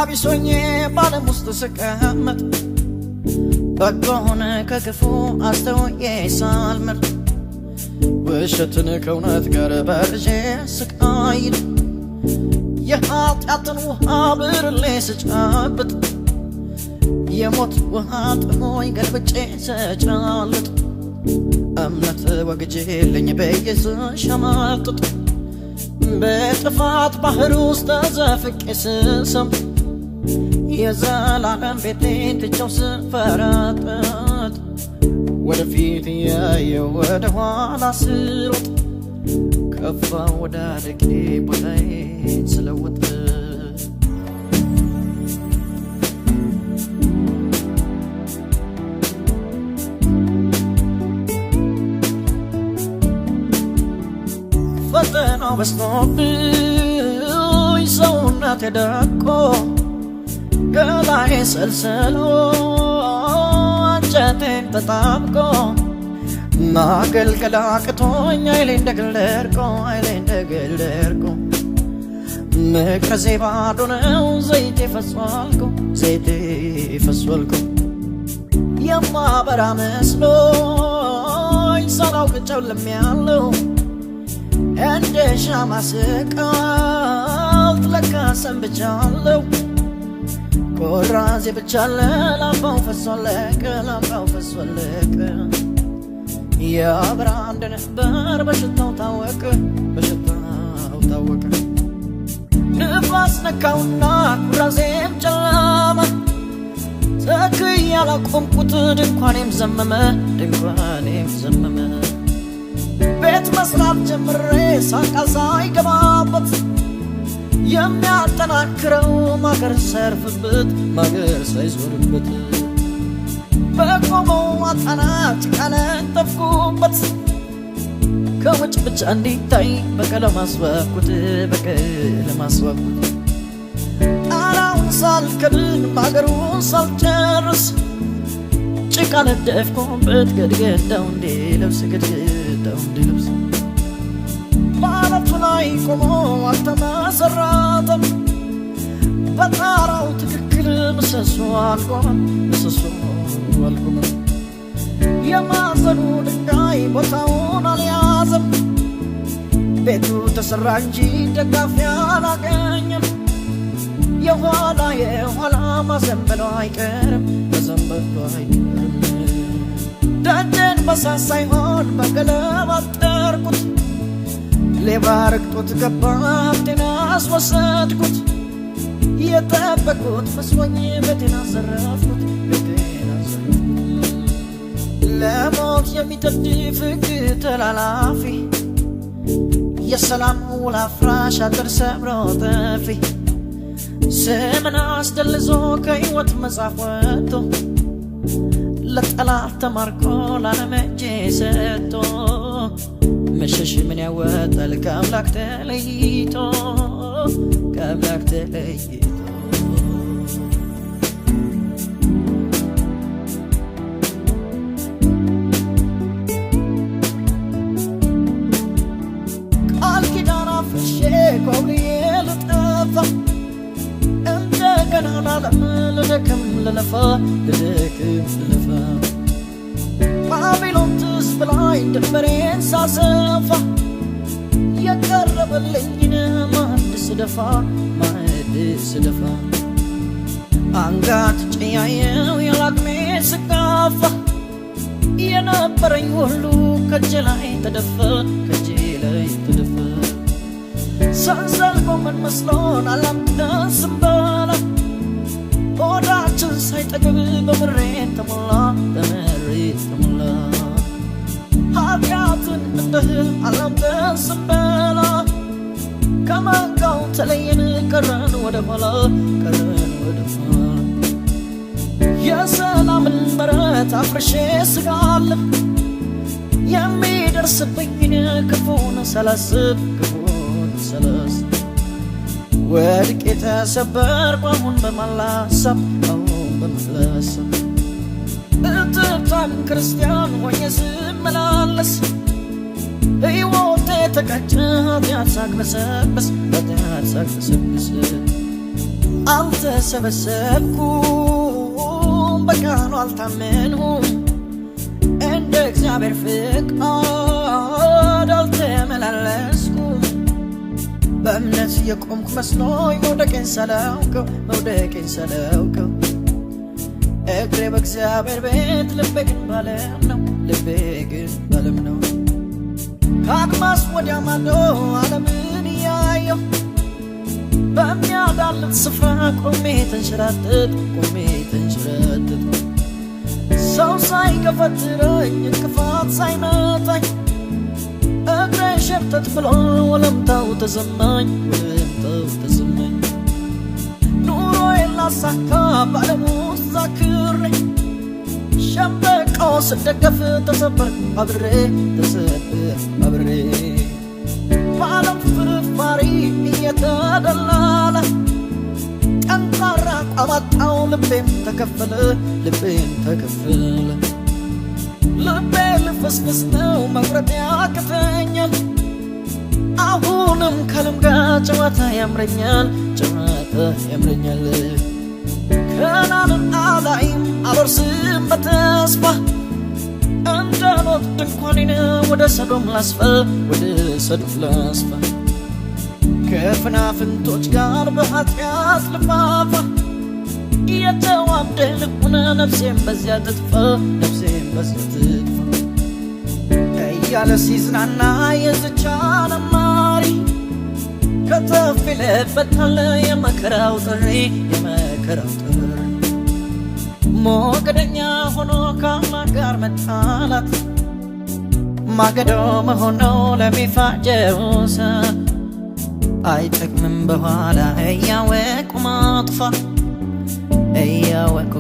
Abisogné bale musto sakamat Bagone kakafu astoye salmer Wishatne kaunat garabarje sakayid Yahat atan wahabir lesaj abat Yamot wahat moy garbache sajalat Amnat wagje lenye beyes shamatat بتفات بحر وستزافك اسسم يزال عن بيتين تجوز فراتات ودفيتي يا ودوانا سيروت كفا ودادك بلاين سلوت فتنا بسنوبي يسونا تدكو قلعي سلسلو أنجتين تطابكو ناقل كلاكتون يلين دقلركو مكرزي بعدنا زيتي فسوالكو يما برامسلو يسانو كتشو لميالو عند شمسك قلت لك سنبجالو كرازي بجالة لامبو فسولك يا براند نحبر بشتاو تاوك نفاس نكاونا كرازي بجالة ساكي يالاكم كتو دنكواني مزممة بيت مسراب جمري ساقا زاي قبابت يميعتنا كرو ماقر سيرفبت ماقر سيزوربت بقومو واتنا تكالن تفكوبت كوش بج عندي تاي بكالو ماسواكوت أنا وصال كبن ماقر وصال جرس چكال الدفكم بتقرقر داوندي لبس داوندي لبس بارتنا يكمو وقتما سراتم بطارو تككل مسسو القوم يما زنو دنقاي بطاون اليازم بيتو تسرانجي دقافيانا قنيم يوالا ما زنبلو عيكرم دجن بساساي هون بقلب تركت لبارك تتقبع تناس وصدكت يتبكت فسوني بتنا زرفت لا موت يمي تدفك تلالافي يا سلام ولا فراش ترسبرو طفي سمنا استلزو كيوت مزافوتو لطلع تمركو لانا مجيستو مشش من يوات الكاملك تليتو قال كدانا في الشيك وغير الطفا انت كان لدكم للفا بابلون تسبلاي دبرين ساسفا يقرب اللينا ما دسدفا አንጋት ጭያየው ያላቅሜ ስጋፋ የነበረኝ ሁሉ ከእጄ ላይ ተደፋ ሰንሰል ጎመን መስሎን አላምደስም በላ ሆዳችን ሳይጠግብ በምሬት ተሞላ ኃጢአትን እንደ ህልም አላምደስም በላ ከማንጋው ተለየን ቀረን ወደ ኋላ የሰላምን በረት አፍርሼ ስጋልብ የሚደርስብኝ ክፉን ሳላስብ ወድቄ ተሰበርኩ አሁን በማላሰብ እትብታም ክርስቲያን ሆኜ ስመላለስ ሕይወቴ ተቀጨ ያሳግበሰብስ አልተሰበሰብኩም በቃሉ አልታመንሁም እንደ እግዚአብሔር ፍቃድ አልተመላለስኩም በእምነት የቆምኩ መስሎኝ መውደቄን ሳላውቀው እግሬ በእግዚአብሔር ቤት ልቤ ግን ባለም ነው ከአድማስ ወዲያ ማዶ ዓለምን እያየሁ በሚያዳልጥ ስፍራ ቆሜ ተንሸራተት ሰው ሳይገፈትረኝ እንቅፋት ሳይመታኝ እግሬ ሸርተት ብሎ ወለምታው ተሰማኝ ኑሮዬን ላሳካ ባለም ውስጥ ዛክሬ ሸምበቆ ስደገፍ ተሰበር አብሬ በዓለም ፍርፋሪ እየተደላለ ጠንካራ ቋማጣው ልቤም ተከፈለ ልቤ ልፍስፍስ ነው መቁረጥ ያቅተኛል አሁንም ከልም ጋር ጨዋታ ያምረኛል ከናንን አላይም አልወርስም በተስፋ እንደ ሎጥ ድንኳኔን ወደ ሰዶም ላስፋ ከፍናፍንቶች ጋር በኃጢአት ልፋፋ የተዋደል ሆነ ነፍሴም በዚያ ትጥፋ እያለ ሲዝናና የዝቻ ነማሪ ከተፍ ይለበታል የመከራው ጥሪ ሞገደኛ ሆኖ ከአምላክ ጋር መጣላት ማገዶ መሆነው ለሚፋጀው እሳት አይጠቅምም በኋላ እያወቁ ማጥፋት እያወቁ